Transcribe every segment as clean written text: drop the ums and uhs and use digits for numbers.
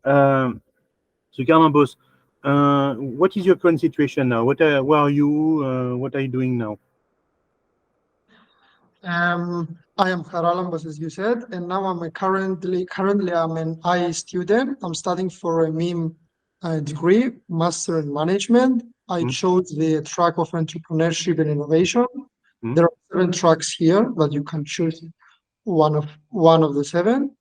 Um, so Charalambos, what is your current situation now? Where are you? What are you doing now? I am Charalambos, as you said, and now I'm currently I'm an IE student. I'm studying for a MIM degree, Master in Management. I Mm, chose the track of entrepreneurship and innovation. mm. There are 7 tracks here, but you can choose one of the 7.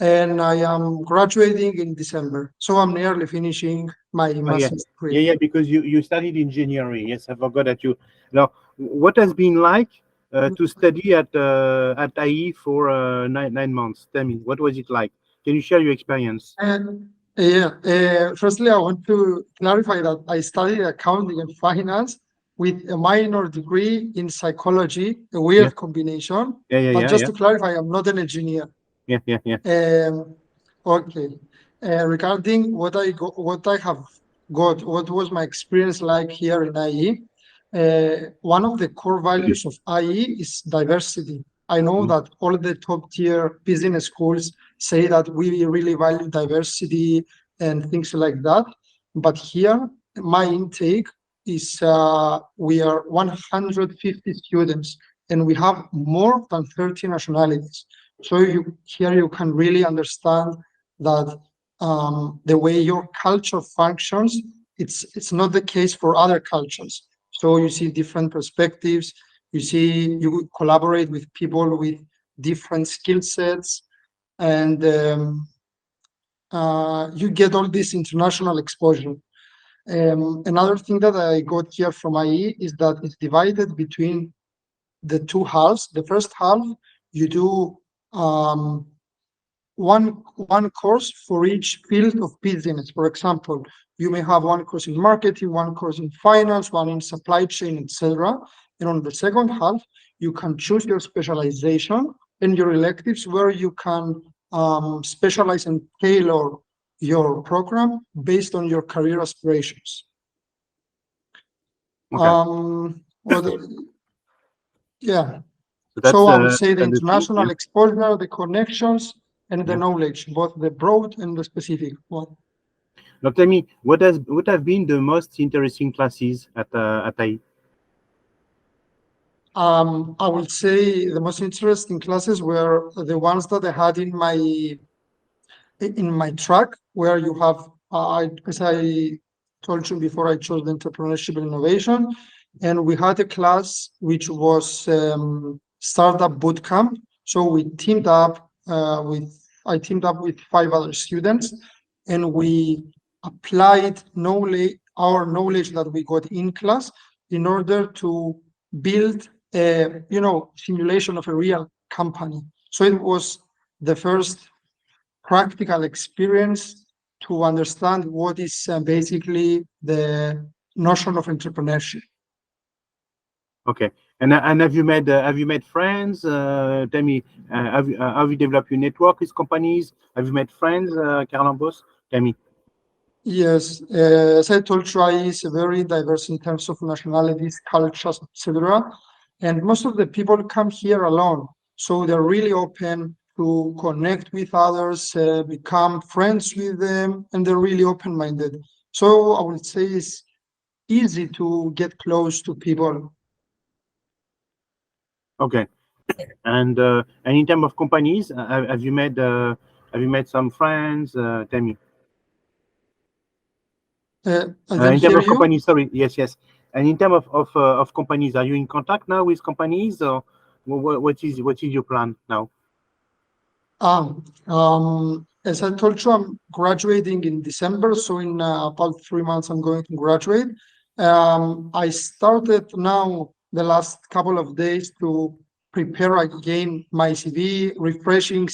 And I am graduating in December, so I'm nearly finishing my Oh, yeah, master's yeah, degree. yeah. Because you studied engineering. Yes, I forgot that you. Now, what has been like to study at IE for 9 months? Tell me, what was it like? Can you share your experience? And firstly, I want to clarify that I studied accounting and finance with a minor degree in psychology, a Yeah, weird combination. yeah, yeah, But yeah, just yeah, to clarify, I'm not an engineer. yeah, yeah, yeah. Um, okay. Regarding what I have got, what was my experience like here in IE? One of the core values of IE is diversity. I know Mm, that all the top tier business schools say that we really value diversity and things like that. But here, my intake is we are 150 students and we have more than 30 nationalities. So here you can really understand that the way your culture functions, it's not the case for other cultures. So you see different perspectives. You collaborate with people with different skill sets, and you get all this international exposure. Another thing that I got here from IE is that it's divided between the 2 halves. The first half, you do one course for each field of business. For example, you may have one course in marketing, one course in finance, one in supply chain, etc. And on the second half, you can choose your specialization and your electives where you can specialize and tailor your program based on your career aspirations. Okay, What, yeah. so So I would say the that's the two. Yeah. international exposure, the connections, and the Yeah. knowledge, both the broad and the specific one. Now tell me, what have been the most interesting classes at IE? I would say the most interesting classes were the ones that I had in my track, where you have, as I told you before, I chose the entrepreneurship and innovation, and we had a class which was startup bootcamp. So I teamed up with 5 other students, and we applied our knowledge that we got in class in order to build a simulation of a real company. So it was the first practical experience to understand what is basically the notion of entrepreneurship. Okay. And have you made friends? Tell me, have you developed your network with companies? Have you made friends, Charalambos? Tell me. Yes, as I told you, IE is very diverse in terms of nationalities, cultures, etc. And most of the people come here alone, so they're really open to connect with others, become friends with them, and they're really open-minded. So I would say it's easy to get close to people. Okay. And in terms of companies, have you made some friends? Tell me. I didn't In terms hear of you. companies, sorry, yes, yes. And in terms of companies, are you in contact now with companies, or what is your plan now? As I told you, I'm graduating in December, so in about 3 months, I'm going to graduate. I started now the last couple of days to prepare again my CV, refreshing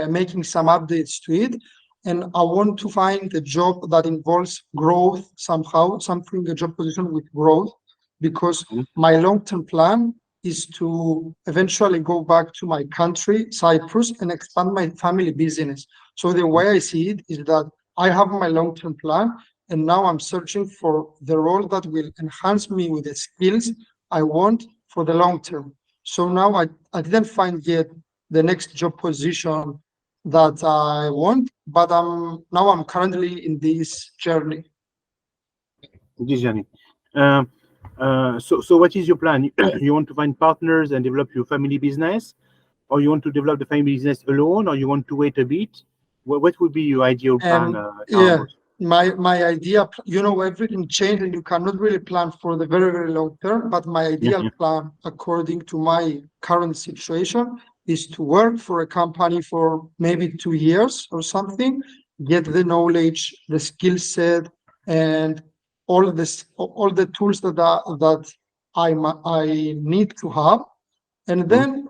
making some updates to it. And I want to find a job that involves growth somehow, a job position with growth, because Mhm. my long-term plan is to eventually go back to my country, Cyprus, and expand my family business. So the way I see it is that I have my long-term plan, and now I'm searching for the role that will enhance me with the skills I want for the long term. So now I didn't find yet the next job position that I want, but now I'm currently in this journey. This journey. So what is your plan? You want to find partners and develop your family business, or you want to develop the family business alone, or you want to wait a bit? What would be your ideal plan, Yeah, Charalambos? my idea, everything changed and you cannot really plan for the very, very long term, but my Yeah, ideal yeah. plan, according to my current situation, is to work for a company for maybe 2 years or something, get the knowledge, the skill set, and all the tools that I need to have, and Mhm. then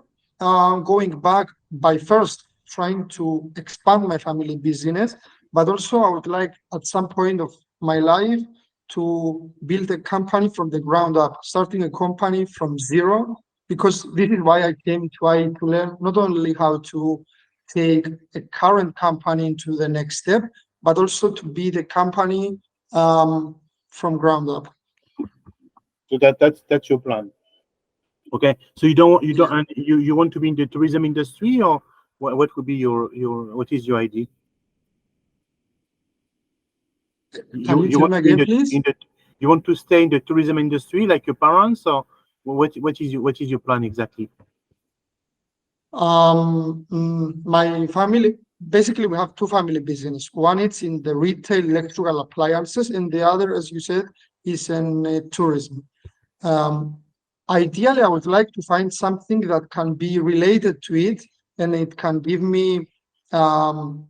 going back by first trying to expand my family business, but also I would like at some point of my life to build a company from the ground up, starting a company from zero, because this is why I came to IE, to learn not only how to take a current company into the next step, but also to build a company from ground up. So that's your plan. Okay. So you Yeah. don't and you want to be in the tourism industry, or what would be your what is your idea? Can you You tell want me to be again, please? you want to stay in the tourism industry like your parents, or what is your plan exactly? My family, basically, we have two family business. One is in the retail electrical appliances, and the other, as you said, is in tourism. Um, Ideally, I would like to find something that can be related to it, and it can give me um,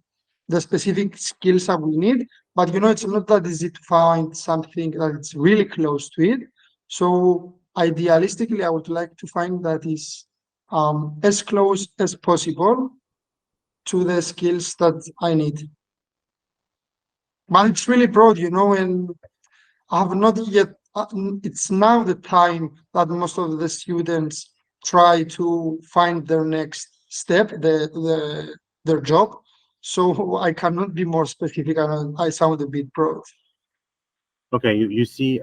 the specific skills I will need. But it's not that easy to find something that's really close to it. So idealistically, I would like to find that is as close as possible to the skills that I need. But it's really broad, and I have not yet. It's now the time that most of the students try to find their next step, their job. So I cannot be more specific, and I sound a bit broad. Okay, you see,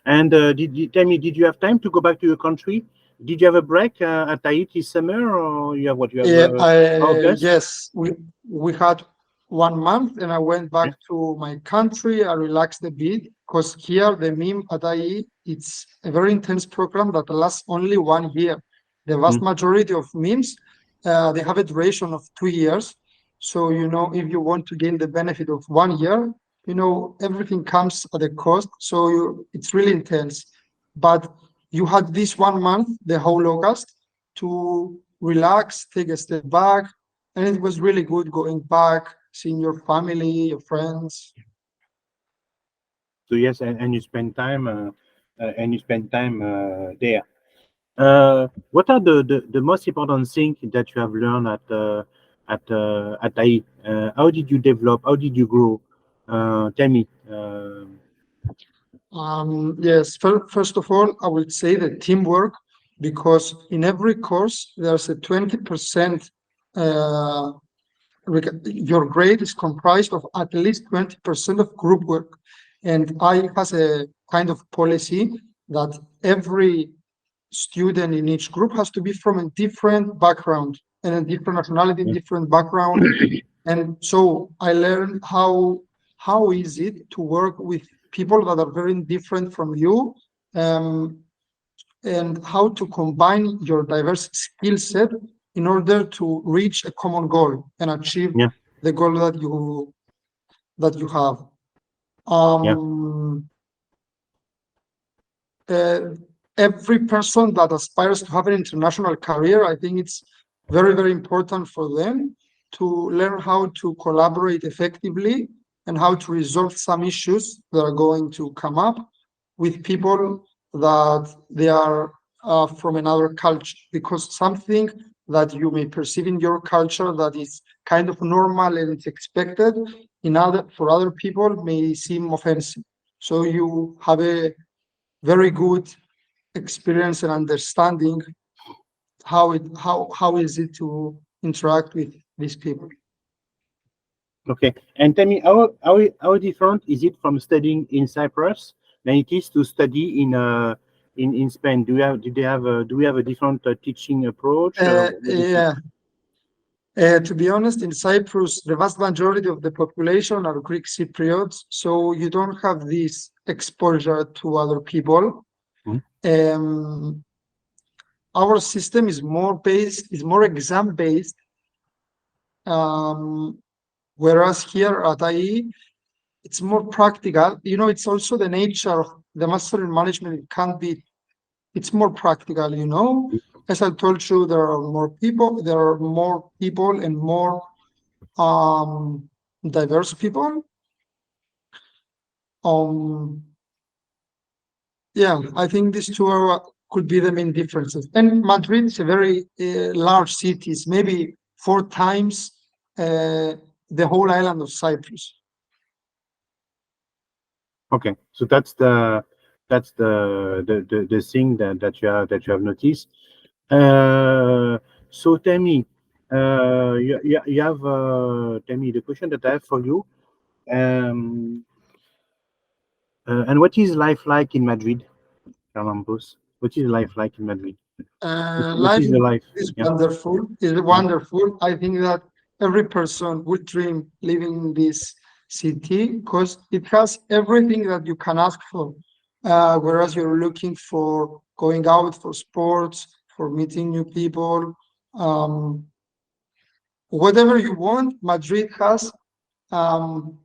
and did you tell me? Did you have time to go back to your country? Did you have a break at Tahiti summer, or you have what you have Yeah, August? yes, we had 1 month, and I went back Okay. to my country. I relaxed a bit because here the MIM at IE, it's a very intense program that lasts only 1 year. The vast Mm. majority of MIMs, they have a duration of 2 years. So if you want to gain the benefit of 1 year, everything comes at a cost. So it's really intense. But you had this 1 month, the whole August, to relax, take a step back, and it was really good going back, seeing your family, your friends. So yes, and you spend time there. What are the most important things that you have learned at AI? How did you develop? How did you grow? Tell me. Yes, first of all, I would say the teamwork, because in every course there's a 20%. Your grade is comprised of at least 20% of group work, and I has a kind of policy that every student in each group has to be from a different background and a different nationality, different background. And so I learned how is it to work with people that are very different from you, um, and how to combine your diverse skill set in order to reach a common goal and achieve Yeah, the goal that you have. yeah. Um, uh, every person that aspires to have an international career, I think it's very, very important for them to learn how to collaborate effectively and how to resolve some issues that are going to come up with people that they are from another culture, because something that you may perceive in your culture that is kind of normal and it's expected in other for other people may seem offensive. So you have a very good experience and understanding how is it to interact with these people. Okay. And tell me, how different is it from studying in Cyprus than it is to study in Spain? Do we have a different teaching approach? What is it? Yeah, To be honest, in Cyprus, the vast majority of the population are Greek Cypriots, so you don't have this exposure to other people. Um, our system is more exam based, whereas here at IE, it's more practical. You know, it's also the nature of the master in management. It's more practical, you know. As I told you, there are more people and more diverse people. Yeah, I think these two could be the main differences. And Madrid is a very large city. It's maybe 4 times the whole island of Cyprus. Okay, so that's the thing that you have noticed. So tell me, you have tell me the question that I have for you. And what is life like in Madrid, Charalambos? What is life like in Madrid? What Life is the life? is Yeah, wonderful. Is wonderful. I think that every person would dream living in this city because it has everything that you can ask for. Whereas you're looking for going out for sports, for meeting new people, um, whatever you want, Madrid has um,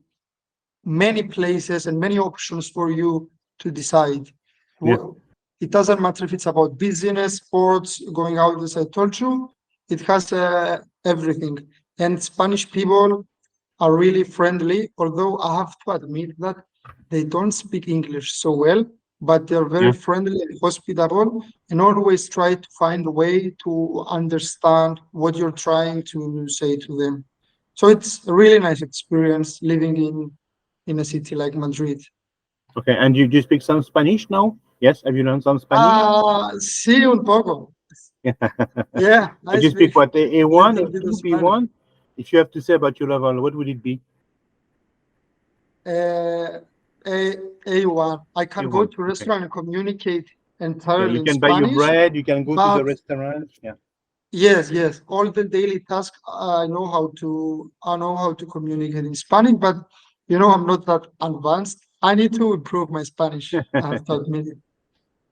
many places and many options for you to decide. yeah, It doesn't matter if it's about business, sports, going out, as I told you, it has everything. And Spanish people are really friendly, although I have to admit that they don't speak English so well, but they're very yeah. friendly and hospitable and always try to find a way to understand what you're trying to say to them. So it's a really nice experience living in a city like Madrid. Okay, and you speak some Spanish now? Yes, have you learned some Spanish? Sí, un poco. Yeah, I But you speak speak what, A1, little bit of A2, Spanish. B1? If you have to say about your level, what would it be? Uh, A A1. I can go A1. to a Okay. restaurant and communicate Yeah, entirely you in can buy your Spanish, bread. You can go to the but restaurant. Yeah. yes, all the daily tasks I know how to communicate in Spanish, but you know I'm not that advanced. I need to improve my Spanish. I have to admit it.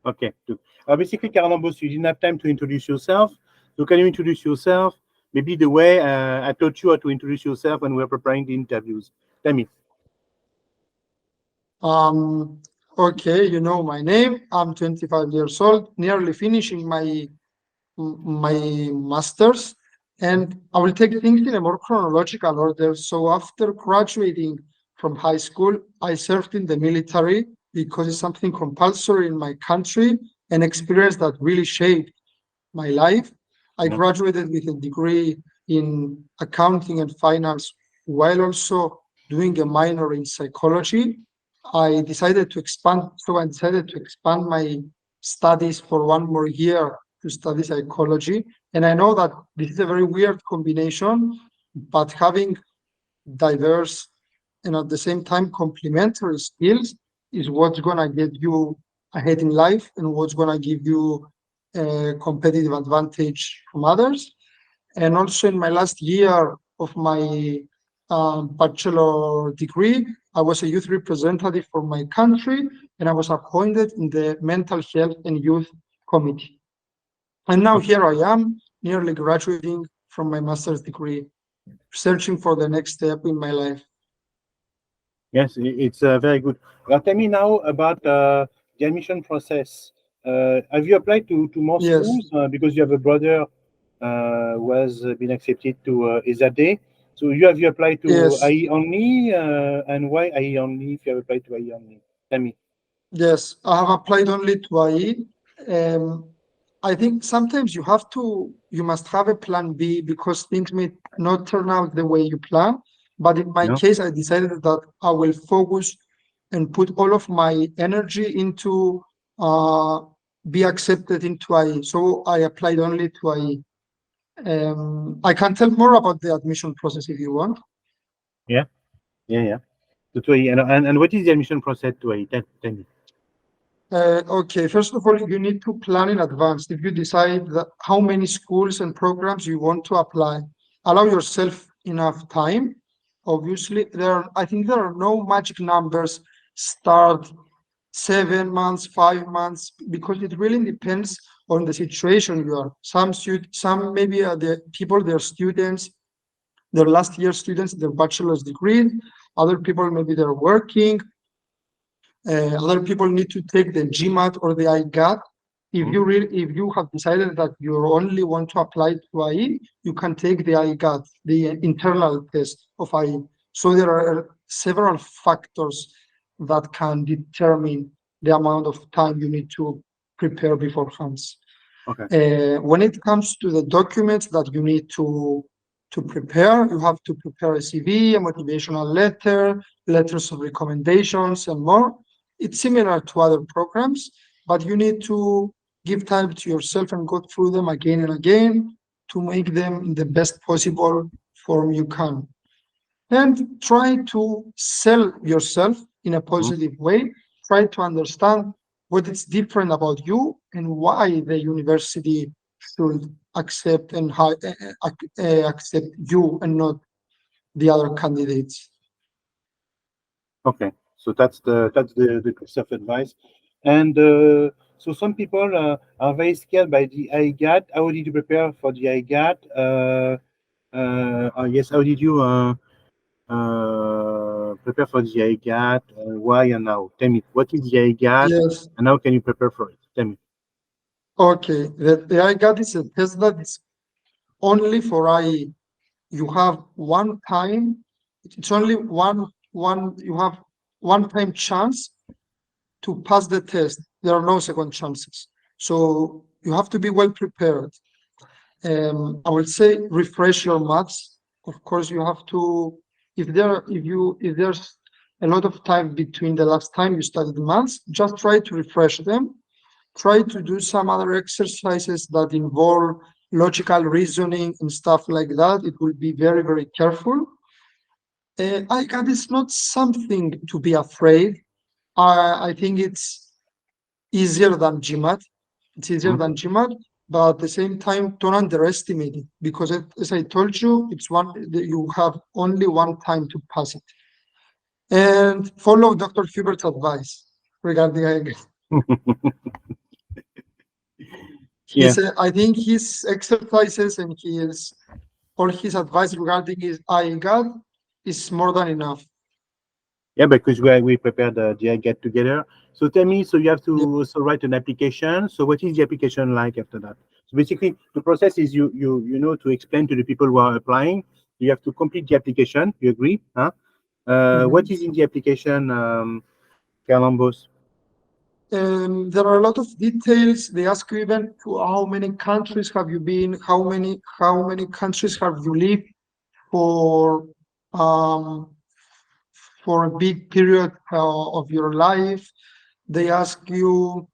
Okay. Good. Basically, Carlambos, you didn't have time to introduce yourself. So can you introduce yourself? Maybe the way I taught you how to introduce yourself when we were preparing the interviews. Tell me. Um, okay, you know my name. I'm 25 years old, nearly finishing my master's, and I will take things in a more chronological order. So after graduating from high school, I served in the military because it's something compulsory in my country, an experience that really shaped my life. I Yeah. graduated with a degree in accounting and finance while also doing a minor in psychology. I decided to expand my studies for 1 more year to study psychology. And I know that this is a very weird combination, but having diverse and at the same time complementary skills is what's going to get you ahead in life and what's going to give you a competitive advantage from others. And also in my last year of my bachelor degree, I was a youth representative for my country and I was appointed in the mental health and youth committee. And now here I am, nearly graduating from my master's degree, searching for the next step in my life. Yes, it's very good. Now tell me now about the admission process. Have you applied to more Yes, schools? Because you have a brother who has been accepted to ESADE. So have you applied to yes, IE only? And why IE only if you have applied to IE only? Tell me. yes. I have applied only to IE. Um, I think sometimes you must have a plan B because things may not turn out the way you plan. But in my No? case, I decided that I will focus and put all of my energy into uh, be accepted into IE. So I applied only to IE. I can tell more about the admission process if you want. Yeah, yeah. To IE. And what is the admission process to IE? Tell me. Okay, first of all, you need to plan in advance. If you decide that how many schools and programs you want to apply, allow yourself enough time. Obviously, I think there are no magic numbers. Start 7 months, 5 months, because it really depends on the situation you are. Some maybe are the people, they're students, they're last year students, their bachelor's degree. Other people maybe they're working. Other people need to take the GMAT or the IGAT. If you have decided that you only want to apply to IE, you can take the IGAT, the internal test of IE. So there are several factors that can determine the amount of time you need to prepare beforehand. Okay. When it comes to the documents that you need to prepare, you have to prepare a CV, a motivational letter, letters of recommendations, and more. It's similar to other programs, but you need to give time to yourself and go through them again and again to make them in the best possible form you can. And try to sell yourself in a positive way. Try to understand what is different about you and why the university should accept and accept you and not the other candidates. Okay, so that's the piece of advice. And so some people are very scared by the IGAT. How did you prepare for the IGAT? Yes, how did you prepare for the IGAT? Why and how? Tell me, what is the IGAT Yes. and how can you prepare for it? Tell me. Okay. The IGAT is a test that is only for IE. You have one time. It's only one. You have one time chance to pass the test. There are no second chances. So you have to be well prepared. I would say refresh your maths. Of course, you have to. If there's a lot of time between the last time you studied maths, just try to refresh them. Try to do some other exercises that involve logical reasoning and stuff like that. It will be very, very careful. ICAD is not something to be afraid. I think it's easier than GMAT. It's easier than GMAT, but at the same time, don't underestimate it because, as I told you, you have only one time to pass it. And follow Dr. Hubert's advice regarding ICAD. Yeah. I think his exercises and all his advice regarding his IGAD is more than enough. Yeah, because we prepared the IGAT together. So tell me, so you have to also write an application. So what is the application like after that? So basically, the process is you know to explain to the people who are applying. You have to complete the application. You agree? Huh? What is in the application, Charalambos? There are a lot of details. They ask you even to how many countries have you been, how many countries have you lived for a big period of your life. They ask you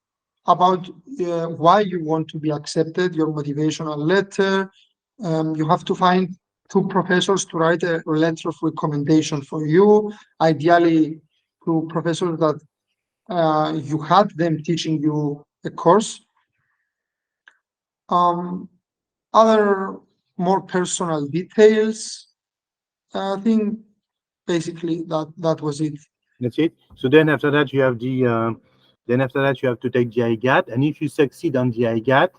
about why you want to be accepted, your motivational letter. You have to find two professors to write a letter of recommendation for you, ideally two professors that you had them teaching you a course. Other more personal details. I think basically that was it. That's it. So then after that you have you have to take the IGAT, and if you succeed on the IGAT,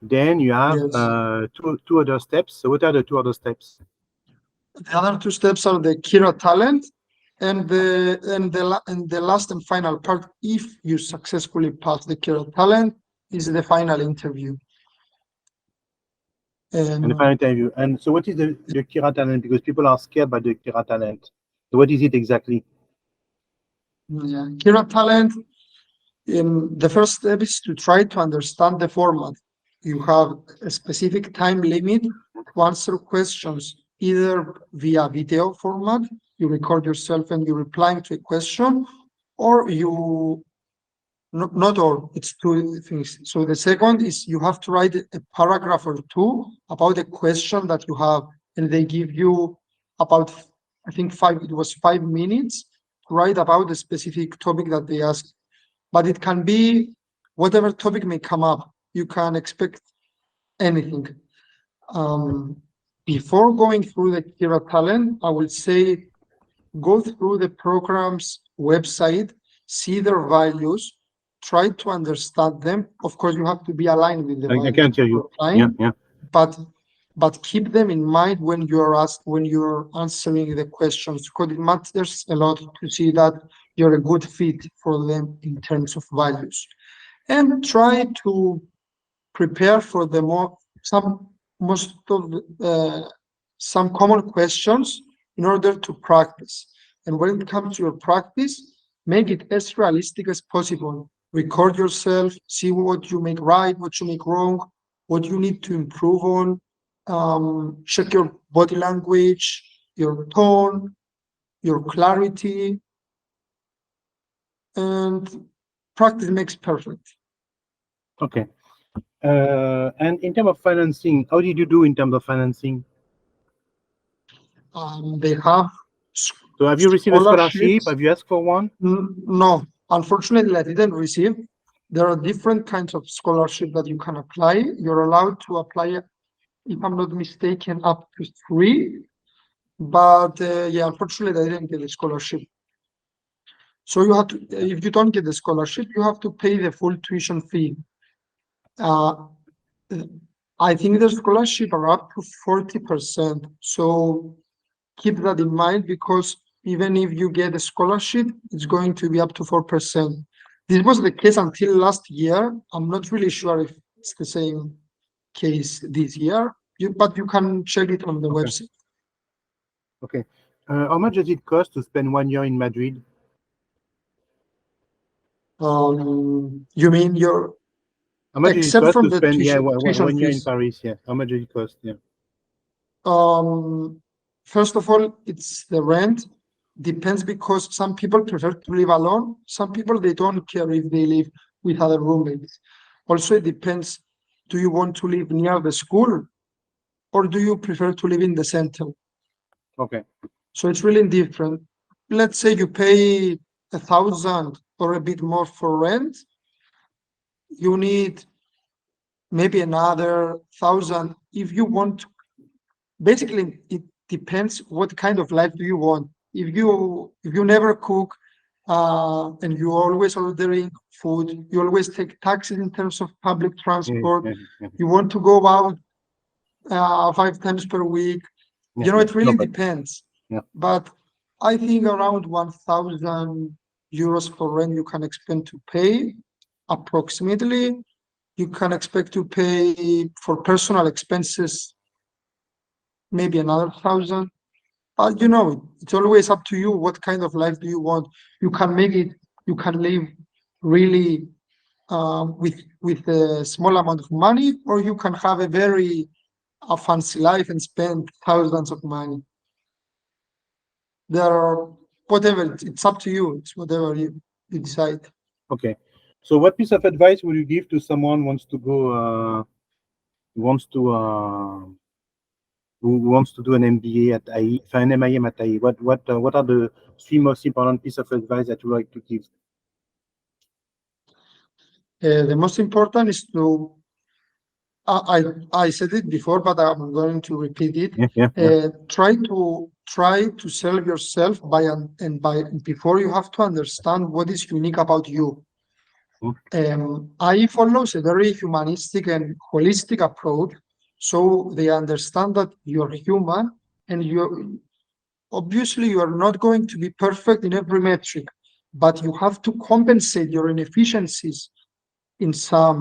then you have Yes. two other steps. So what are the two other steps? The other two steps are the Kira talent and the last and final part, if you successfully pass the Kira talent, is the final interview. And the final interview. And so what is the Kira talent? Because people are scared by the Kira talent. So what is it exactly? Yeah, Kira talent. The first step is to try to understand the format. You have a specific time limit to answer questions, either via video format, you record yourself and you're replying to a question, or not all, it's two things. So the second is you have to write a paragraph or two about a question that you have, and they give you about, I think 5 minutes to write about the specific topic that they ask. But it can be whatever topic may come up. You can expect anything. before going through the Kira Talent, I would say go through the program's website, see their values, try to understand them. Of course, you have to be aligned with the I values can't hear of you. your client, Yeah. but keep them in mind when you're answering the questions, because it matters a lot to see that you're a good fit for them in terms of values. And try to prepare for the some common questions in order to practice. And when it comes to your practice, make it as realistic as possible. Record yourself, see what you make right, what you make wrong, what you need to improve on. Check your body language, your tone, your clarity, and practice makes perfect. Okay. And in terms of financing, how did you do in terms of financing? They have So have you received a scholarship? scholarships. Have you asked for one? No, unfortunately, I didn't receive. There are different kinds of scholarship that you can apply. You're allowed to apply, if I'm not mistaken, up to 3. But yeah, unfortunately, I didn't get a scholarship. So you have to, if you don't get the scholarship, you have to pay the full tuition fee. Uh, I think the scholarship are up to 40%. So keep that in mind, because even if you get a scholarship, it's going to be up to 4%. This was the case until last year. I'm not really sure if it's the same case this year, but you can check it on the Okay. website. Okay. How much does it cost to spend 1 year in Madrid? You mean your How much does it except cost from to the spend tuition 1 year in fees? Paris? Yeah. How much does it cost? Yeah. First of all, it's the rent. Depends, because some people prefer to live alone. Some people, they don't care if they live with other roommates. Also, it depends. Do you want to live near the school, or do you prefer to live in the center? Okay. So it's really different. Let's say you pay 1,000 or a bit more for rent. You need maybe another 1,000 if you want. Basically, it depends what kind of life do you want. If you never cook, and you always ordering food, you always take taxis in terms of public Yeah, transport. yeah. You want to go out 5 times per week. Yeah. It really No, but depends. yeah. But I think around 1,000 euros for rent you can expect to pay approximately. You can expect to pay for personal expenses maybe another 1,000. It's always up to you. What kind of life do you want? You can live really with a small amount of money, or you can have a fancy life and spend thousands of money. There are whatever. It's up to you. It's whatever you decide. Okay. So what piece of advice would you give to someone who wants to do an MBA at IE, an MIM at IE? What are the 3 most important pieces of advice that you like to give? The most important is to. I said it before, but I'm going to repeat it. Yeah. Try to sell yourself by before you have to understand what is unique about you. I follows a very humanistic and holistic approach, so they understand that you're human, and obviously you are not going to be perfect in every metric, but you have to compensate your inefficiencies in some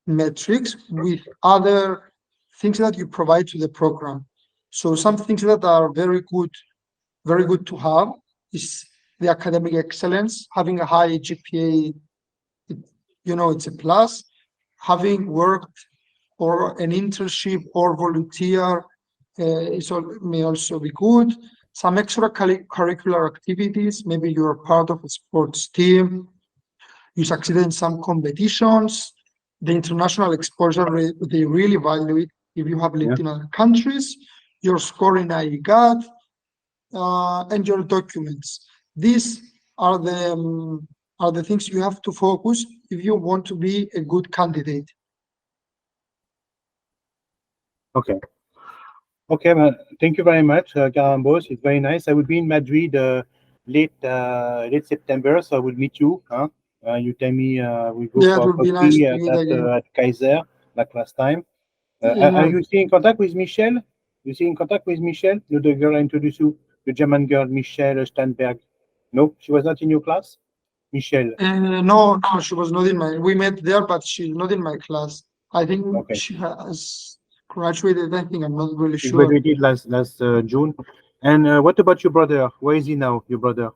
metrics with other things that you provide to the program. So some things that are very good to have is the academic excellence. Having a high GPA, it's a plus. Having worked or an internship or volunteer may also be good. Some extracurricular activities, maybe you're part of a sports team, you succeeded in some competitions. The international exposure, they really value it. If you have lived in other countries, your score in IEGAT, and your documents. These are the things you have to focus if you want to be a good candidate. Okay. Okay, man. Thank you very much, Charalambos. It's very nice. I will be in Madrid late September, so I will meet you. Huh? You tell me we go Yeah, it for would be nice coffee to meet again. at Kaiser like last time. Are Yeah, you still in contact with Michelle? You still in contact with Michelle? You the girl I introduced you, the German girl, Michelle Steinberg. No, she was not in your class. Michelle. no, no, she was not in my. We met there, but she's not in my class. I think Okay, she has graduated. I think I'm not really she sure. graduated last June. And what about your brother? Where is he now? Your brother?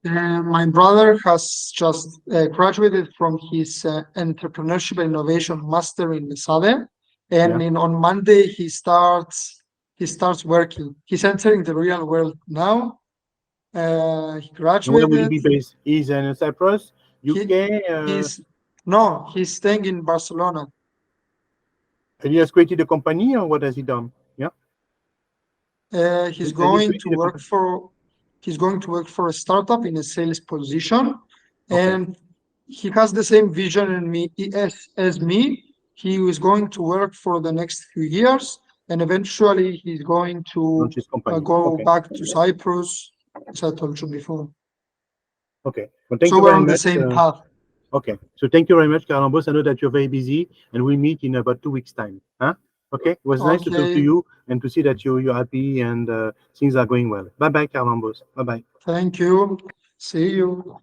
My brother has just graduated from his entrepreneurship and innovation master in SADE, Yeah. and on Monday he starts working. He's entering the real world now. He And where will he graduated. be based? He's in Cyprus, He UK. he's no, he's staying in Barcelona. And he has created a company, or what has he done? Yeah. He's Has he going to created a work company? for a startup in a sales position, Okay. and he has the same vision in me as me. He is going to work for the next few years, and eventually he's going Launch to his company. go Okay. back to Cyprus, as I told you before. Okay. Well, thank So you we're very on the much. same path. Okay. So thank you very much, Carlambos. I know that you're very busy, and we'll meet in about 2 weeks' time. Huh? Okay. It was nice to talk to Okay, you and to see that you're happy and things are going well. Bye bye, Carlambos. Bye bye. thank you. See you.